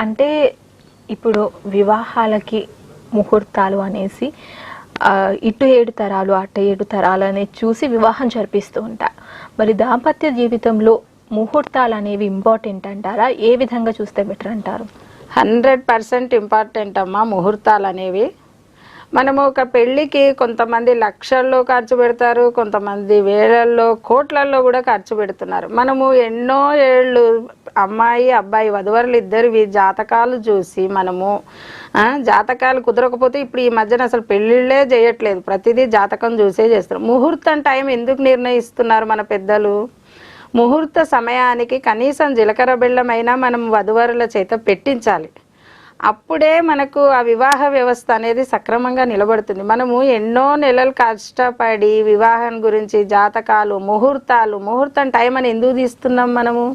అంటే ఇప్పుడు వివాహాలకి ముహూర్తాలు అనేసి ఇటు 7 తరాలు అటు 7 తరాలు అనేది చూసి వివాహం జరిపిస్తూ ఉంటారు. మరి దాంపత్య జీవితంలో ముహూర్తాలు అనేవి ఇంపార్టెంట్ అంటారా? ఏ విధంగా చూస్తే బెటర్ అంటారు? 100% ఇంపార్టెంట్ అమ్మా ముహూర్తాలు అనేవి. మనము ఒక పెళ్ళికి కొంతమంది లక్షల్లో ఖర్చు పెడతారు, కొంతమంది వేలల్లో కోట్లల్లో కూడా ఖర్చు పెడుతున్నారు. మనము ఎన్నో ఏళ్ళు అమ్మాయి అబ్బాయి వధువరులు ఇద్దరివి జాతకాలు చూసి మనము జాతకాలు కుదరకపోతే ఇప్పుడు ఈ మధ్యన అసలు పెళ్ళిళ్ళే చేయట్లేదు, ప్రతిదీ జాతకం చూసే చేస్తారు. ముహూర్తం టైం ఎందుకు నిర్ణయిస్తున్నారు మన పెద్దలు? ముహూర్త సమయానికి కనీసం జీలకర్ర బెల్లమైనా మనం వధువరుల చేత పెట్టించాలి. అప్పుడే మనకు ఆ వివాహ వ్యవస్థ అనేది సక్రమంగా నిలబడుతుంది. మనము ఎన్నో నెలలు కష్టపడి వివాహం గురించి జాతకాలు ముహూర్తం టైం అని ఎందుకు తీస్తున్నాం? మనము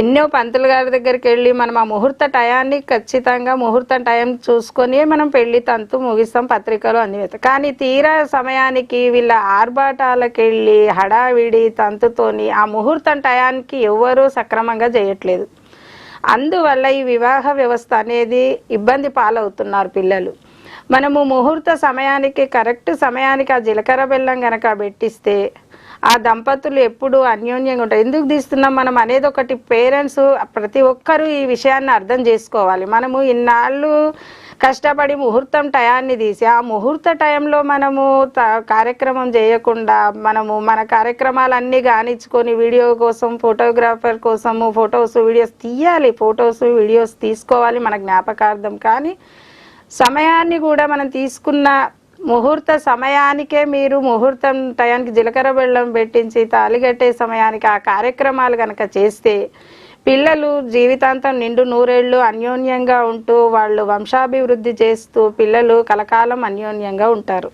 ఎన్నో పంతులు గారి దగ్గరికి వెళ్ళి మనం ఆ ముహూర్త టయాన్ని ఖచ్చితంగా ముహూర్తం టైం చూసుకొని మనం పెళ్లి తంతు ముగిస్తాం, పత్రికలు అన్ని వేస్తాం. కానీ తీరా సమయానికి వీళ్ళ ఆర్భాటాలకు వెళ్ళి హడావిడి తంతుతోని ఆ ముహూర్తం టయానికి ఎవరూ సక్రమంగా చేయట్లేదు. అందువల్ల ఈ వివాహ వ్యవస్థ అనేది ఇబ్బంది పాలవుతున్నారు పిల్లలు. మనము ముహూర్త సమయానికి కరెక్ట్ సమయానికి ఆ జీలకర్ర బెల్లం కనుక పెట్టిస్తే ఆ దంపతులు ఎప్పుడు అన్యోన్యంగా ఉంటారు. ఎందుకు తీస్తున్నాం మనం అనేది ఒకటి పేరెంట్స్ ప్రతి ఒక్కరూ ఈ విషయాన్ని అర్థం చేసుకోవాలి. మనము ఇన్నాళ్ళు కష్టపడి ముహూర్తం టయాన్ని తీసి ఆ ముహూర్త టైంలో మనము కార్యక్రమం చేయకుండా మనము మన కార్యక్రమాలన్నీ గానిచ్చుకొని వీడియో కోసం ఫోటోగ్రాఫర్ కోసము ఫొటోస్ వీడియోస్ తీయాలి, ఫొటోస్ వీడియోస్ తీసుకోవాలి మన జ్ఞాపకార్థం. కానీ సమయాన్ని కూడా మనం తీసుకున్న ముహూర్త సమయానికే మీరు ముహూర్తం టయానికి జీలకర్ర బెల్లం పెట్టించి తాళిగట్టే సమయానికి ఆ కార్యక్రమాలు కనుక చేస్తే పిల్లలు జీవితాంతం నిండు నూరేళ్లు అన్యోన్యంగా ఉంటూ వాళ్ళు వంశాభివృద్ధి చేస్తూ పిల్లలు కలకాలం అన్యోన్యంగా ఉంటారు.